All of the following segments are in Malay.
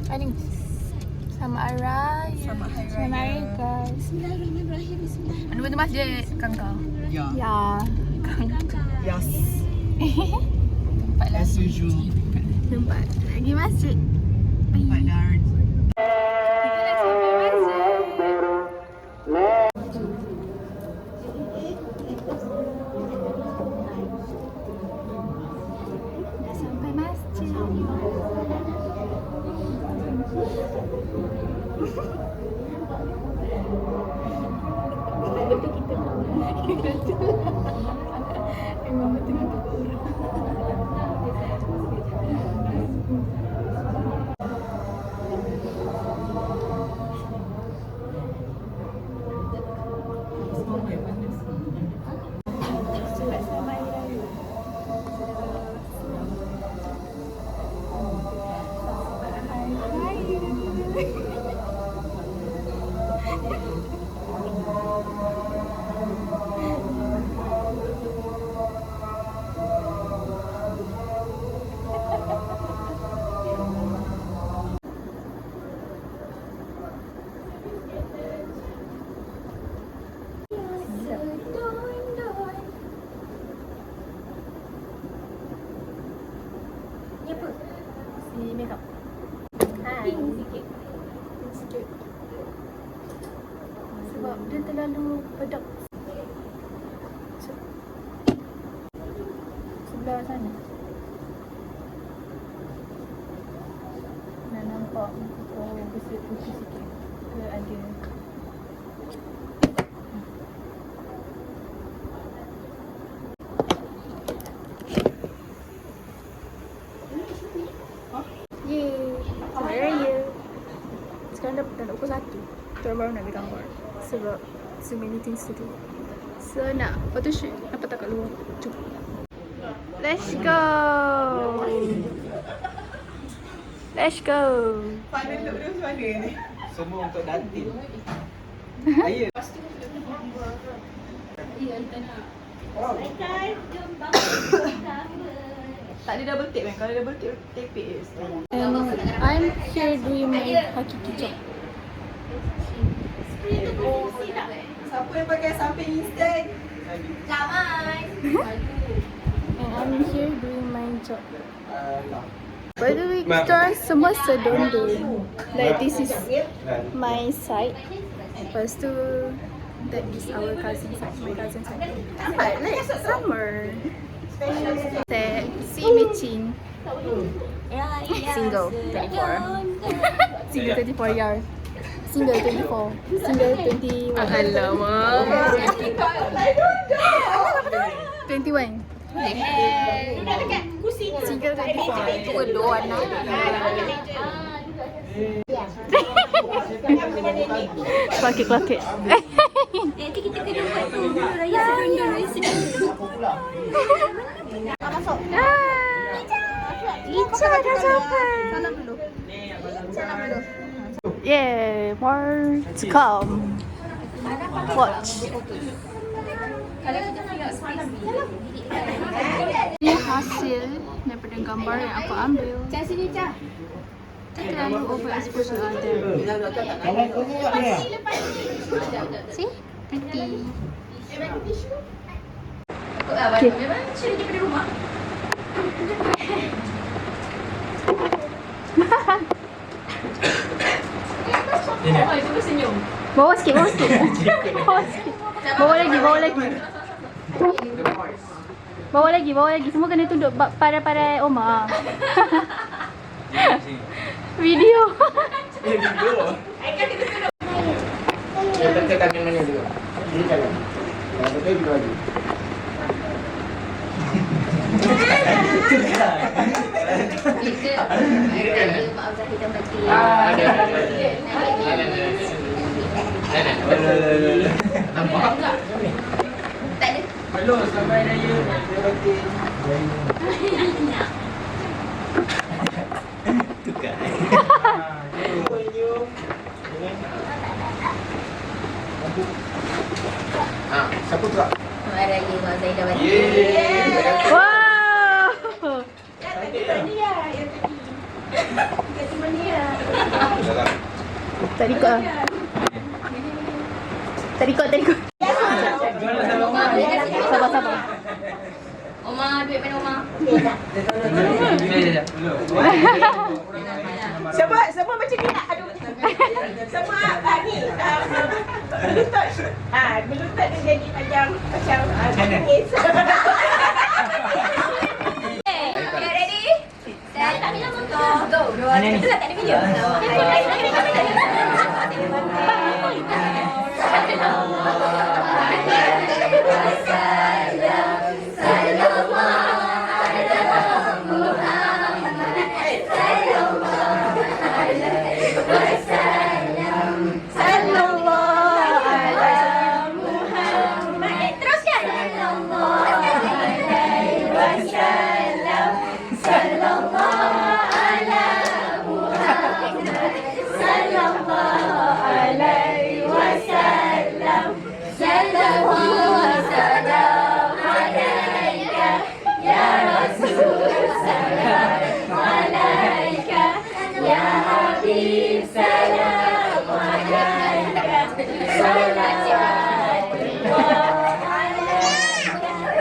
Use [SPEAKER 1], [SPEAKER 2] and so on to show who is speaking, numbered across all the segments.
[SPEAKER 1] Aning sama Ara.
[SPEAKER 2] Sama Hari
[SPEAKER 1] Sama Ara
[SPEAKER 2] Raya.
[SPEAKER 1] guys.
[SPEAKER 2] Bismillahirrahmanirrahim. Bismillahirrahmanirrahim.
[SPEAKER 1] Mana tu masjid Kangkau?
[SPEAKER 2] Ya.
[SPEAKER 1] Ya.
[SPEAKER 2] Yes.
[SPEAKER 1] Tempat lah.
[SPEAKER 2] As usual.
[SPEAKER 1] Tempat lagi masjid.
[SPEAKER 2] Tempat darn.
[SPEAKER 1] Kita dah sampai masjid. Dah sampai masjid. Betul kita memang betul kita ni apa? Si makeup. Hai. Pink sikit. Sebab dia terlalu pedak. Sebelah sana. Nak nampak besar putih sikit. Ke ada. Yeay, Selamat Raya. Sekarang dah pukul 1. Kita baru nak ambil gambar. Sebab so many things to do. So nak photoshoot. Nampak tak kat luar? Jom. Let's go. Let's go.
[SPEAKER 2] Final look dia macam mana ni?
[SPEAKER 3] Semua untuk datin. Ayo.
[SPEAKER 2] Tak ada double tape kan? Kalau double tape, tape it.
[SPEAKER 1] I'm here doing my hakiki job.
[SPEAKER 2] Siapa yang pakai samping instant?
[SPEAKER 1] And I'm here doing my job. By the way, kita orang semua sedondon. Like this is my side. Lepas tu, that is our cousin side. My cousin side. Nampak? Like summer. Si Michin. Single 24. Single 24 year. Single 24. Single 21.
[SPEAKER 4] Alamak.
[SPEAKER 1] 21. Single 24.
[SPEAKER 4] Tua dua anak.
[SPEAKER 1] Kelakit-kelakit.
[SPEAKER 4] Nanti kita kena buat tu. Raya serundung dari sini.
[SPEAKER 2] Masuk.
[SPEAKER 1] Ica dah sampai.
[SPEAKER 2] Salam dulu. Salam dulu.
[SPEAKER 1] Yeah, more to come. Watch. Ini hasil daripada gambar yang aku ambil.
[SPEAKER 4] Cak sini, Cak.
[SPEAKER 1] Tak terlalu overexposure ada. See? Pretty. Okay.
[SPEAKER 4] Memang curi daripada rumah. Itu senyum.
[SPEAKER 1] Bawa sikit, bawa sikit. Bawa sikit. Bawa lagi, bawa lagi. Bawa lagi, bawa lagi. Semua kena tunduk pada Omar. Video.
[SPEAKER 3] Video. Dia tekan tangan mana dulu? Ini jalan. Yang betul video lagi.
[SPEAKER 4] Maaf Zahid dan Batik.
[SPEAKER 3] Ada. Nampak?
[SPEAKER 4] Tak ada.
[SPEAKER 3] Belum sampai raya. Dia batin. Tukar. Siapa tu?
[SPEAKER 4] Selamat Raya Mak Zahid dan Batik.
[SPEAKER 3] Yeay.
[SPEAKER 1] Wow.
[SPEAKER 2] Yang tadi Mania.
[SPEAKER 1] Tak record lah. Tak record. Sabar.
[SPEAKER 4] Oma, duit mana Oma?
[SPEAKER 2] Semua macam ni nak aduh. Semua ni melutut. Melutut dia jadi macam nangis.
[SPEAKER 4] Okay, ready? Set. Tak bila motor. Go. Kita tak ada video.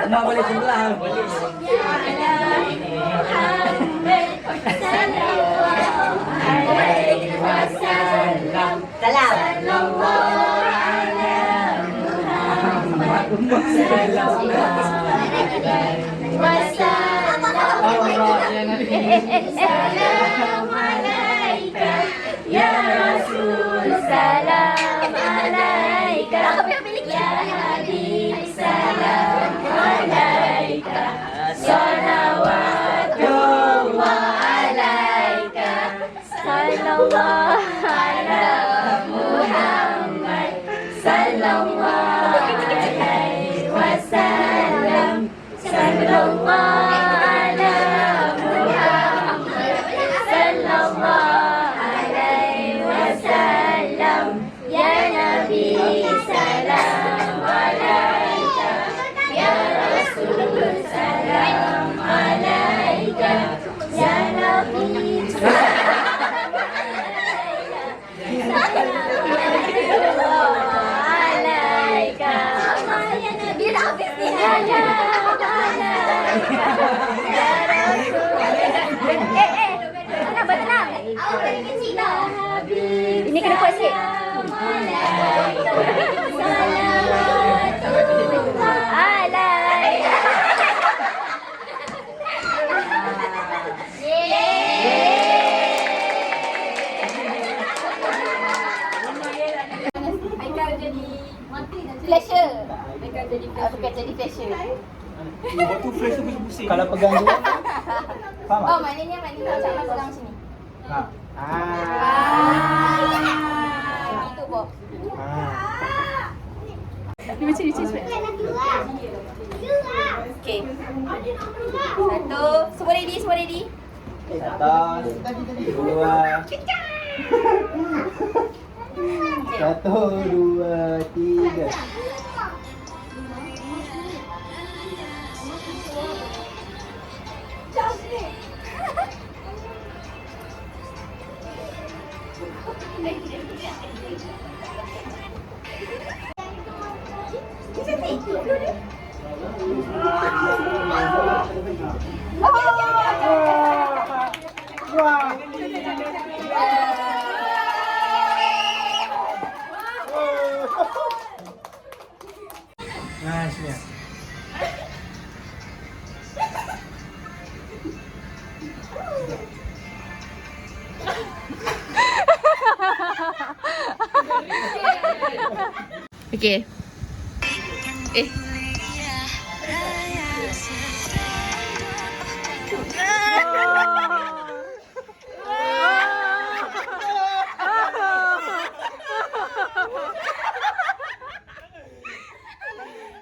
[SPEAKER 3] Mak boleh sebelah.
[SPEAKER 4] Ya Rasul, salam alaika. Ya Habib, salam alaika. Salawatullah alaika. Sallallahu ala Muhammad. Sallallahu alaihi wasallam. Sallallahu ala Muhammad. Sallallahu alaihi wasallam. Ya Nabi, salam alaika. Ya Rasul, salam alaika. Ya Nabi, salam alaika. Ya Nabi, salam tenang. Awak kena kecil dah. Ini kena kuat sikit. Flasher. Aku kan jadi flasher.
[SPEAKER 3] Waktu flash tu pusing. Kalau pegang tu. Faham tak?
[SPEAKER 4] Oh, maknanya macam mana pegang sini.
[SPEAKER 3] Ha.
[SPEAKER 4] Itu Bob.
[SPEAKER 1] Ni macam ni sebab.
[SPEAKER 4] Okay. Satu. Semua ready?
[SPEAKER 3] Atas. Dua. 1, 2, 3. Nah, sini.
[SPEAKER 1] Okay.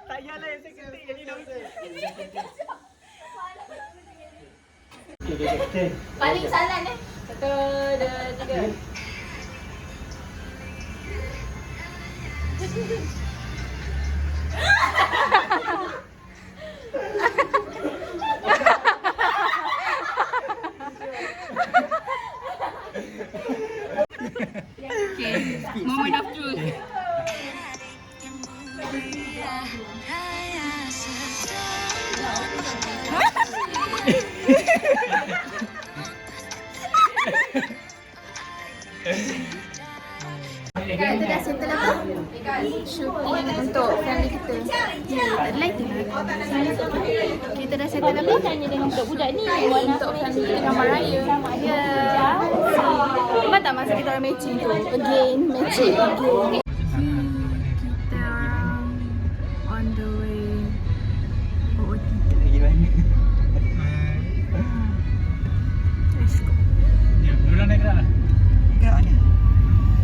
[SPEAKER 3] Tak payahlah yang saya ketik jadi dah. Okay.
[SPEAKER 4] Paling salah ni. 1, 2, 3.
[SPEAKER 1] Okay. shooting untuk family kita. Lighting lah. Kita dah settle apa? Tanya dengan budak-budak ni untuk family kita gambar raya. Ya. Memang tak masa kita orang matching tu. Again, matching again. Kita orang on the way. Oh,
[SPEAKER 3] Lagi mana?
[SPEAKER 1] let's go.
[SPEAKER 3] Ya, diorang dah gerak lah.
[SPEAKER 2] Gerak mana?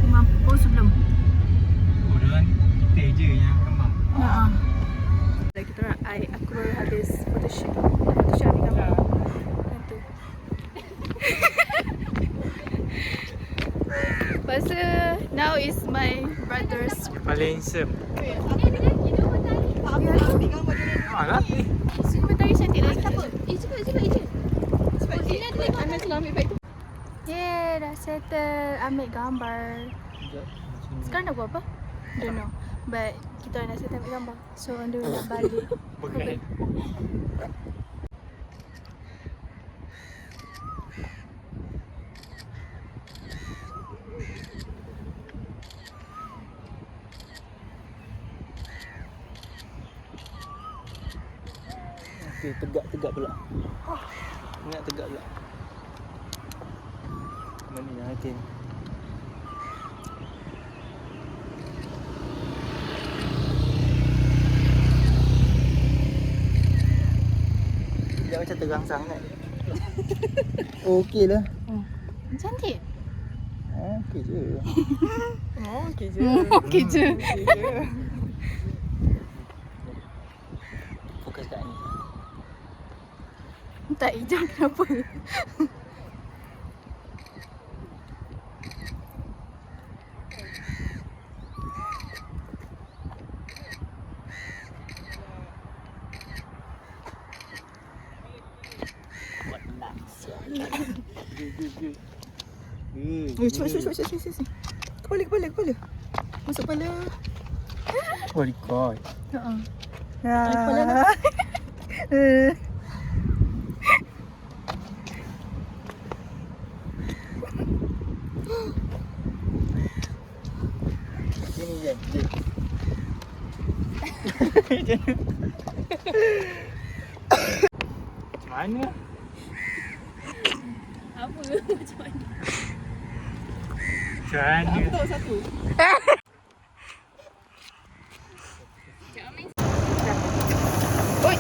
[SPEAKER 1] Mampu sebelum.
[SPEAKER 3] Oh, diorang kita je yang kembang.
[SPEAKER 1] Haa. Kita orang, aku baru habis photoshoot. Photoshoot ambil gambar. Yang tu. Lepas tu, now is my brother's.
[SPEAKER 3] Paling handsome.
[SPEAKER 2] Ambil gambar dia.
[SPEAKER 3] Alah.
[SPEAKER 1] Semua tadi cantik lagi.
[SPEAKER 2] Sebab dia Ana selalu ambil beg tu.
[SPEAKER 1] Yeah, dah settle. Ambil gambar. Sekarang dah buat apa? Don't know. But kita orang dah settle ambil gambar. So, on the way nak balik.
[SPEAKER 3] Berat. Okay, tegak pula. Ingat tegak pula. Mana yang hati ni? Dia macam terang sangat. Okey lah.
[SPEAKER 1] Cantik.
[SPEAKER 3] Okey je.
[SPEAKER 2] Okey je.
[SPEAKER 1] Okey je.
[SPEAKER 3] Fokus kat ni.
[SPEAKER 1] Tak hijau kenapa?
[SPEAKER 2] Cepat. Kepala. Masuk kepala.
[SPEAKER 3] Oh, record.
[SPEAKER 1] Kepala nak.
[SPEAKER 3] Sini je. Macam mana?
[SPEAKER 1] Apa? Macam mana?
[SPEAKER 3] Macam mana?
[SPEAKER 2] Betul satu.
[SPEAKER 1] Oi.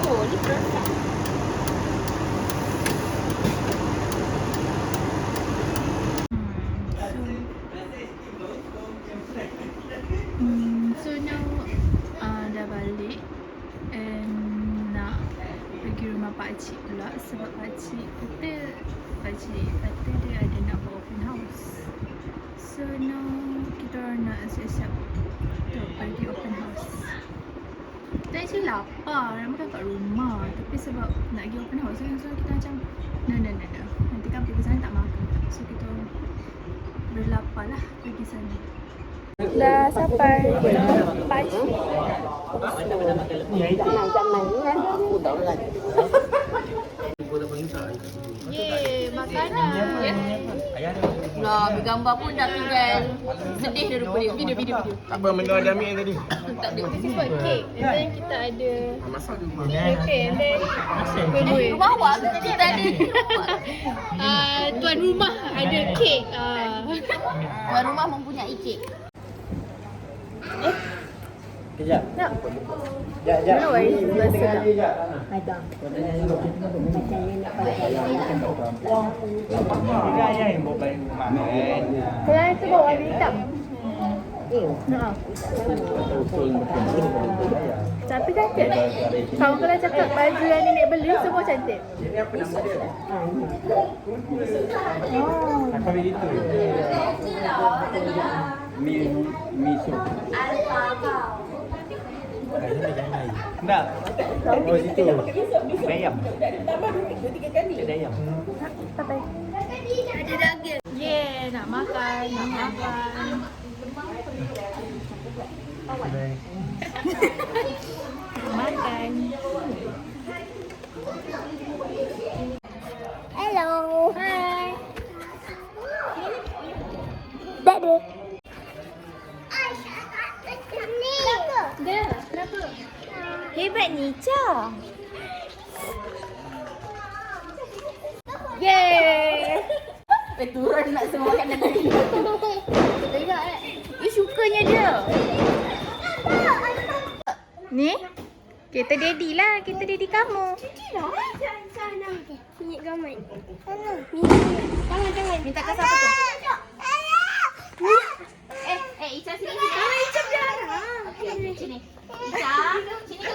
[SPEAKER 1] Oh, ni keras. So now dah balik and nak pergi rumah pakcik pula sebab pakcik kata dia ada nak buat open house. So now kita orang nak siap-siap untuk pergi open house. Kita actually lapar, nak makan kat rumah tapi sebab nak pergi open house kan, so kita macam no. Nanti kan pergi sana tak makan. So kita berlapar lah pergi sana. Dah sampai pakcik. Yeay, makanan.
[SPEAKER 4] Lah, bergambar pun dah tinggal sedih dah rupa dia. Video.
[SPEAKER 3] Tak apa, benda ada ambil tadi.
[SPEAKER 4] Tak ada.
[SPEAKER 1] This is for cake. And then kita ada okay, and then kuih-kuih.
[SPEAKER 4] Rumah awak kita ada.
[SPEAKER 1] Tuan rumah ada kek.
[SPEAKER 4] Tuan rumah mempunyai kek.
[SPEAKER 3] Kejap.
[SPEAKER 1] Nak?
[SPEAKER 3] Sekejap.
[SPEAKER 1] Mana wai? Biasa tak?
[SPEAKER 3] Dia yang bawa balik rumah kan.
[SPEAKER 1] Kalau itu bawa warna hitam. Nah. Tapi cantik. Kawan kalau cakap baju yang nenek beli semua cantik.
[SPEAKER 3] Ini apa nama dia? Apa begitu? Miso. Tak. Oh situ. Ayam. Ada ayam.
[SPEAKER 1] Sampai. Ada daging. Yeah, nak makan. Makan. Hebat ni, Ica. Yeay.
[SPEAKER 4] Turun nak semua makanan tadi.
[SPEAKER 1] Tengok you sukanya dia. Ni? Kereta daddy lah. Kereta daddy kamu.
[SPEAKER 5] Sana. Minyak gaman. Sana. Jangan.
[SPEAKER 1] Minta ke siapa tu?
[SPEAKER 4] Ica sini. Ica jarang. Sini. Ica. Sini.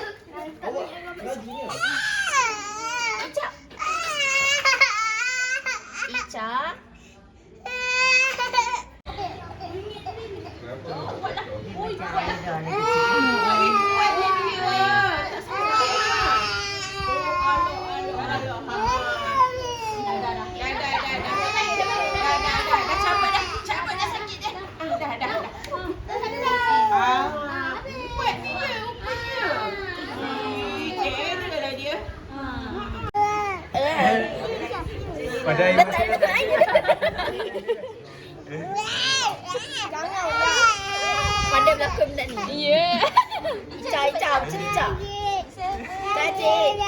[SPEAKER 4] Ica. Ica.
[SPEAKER 3] Padahal
[SPEAKER 1] Pandai berlakon budak ni. Ya. Ica, macam ni Ica. Cacik.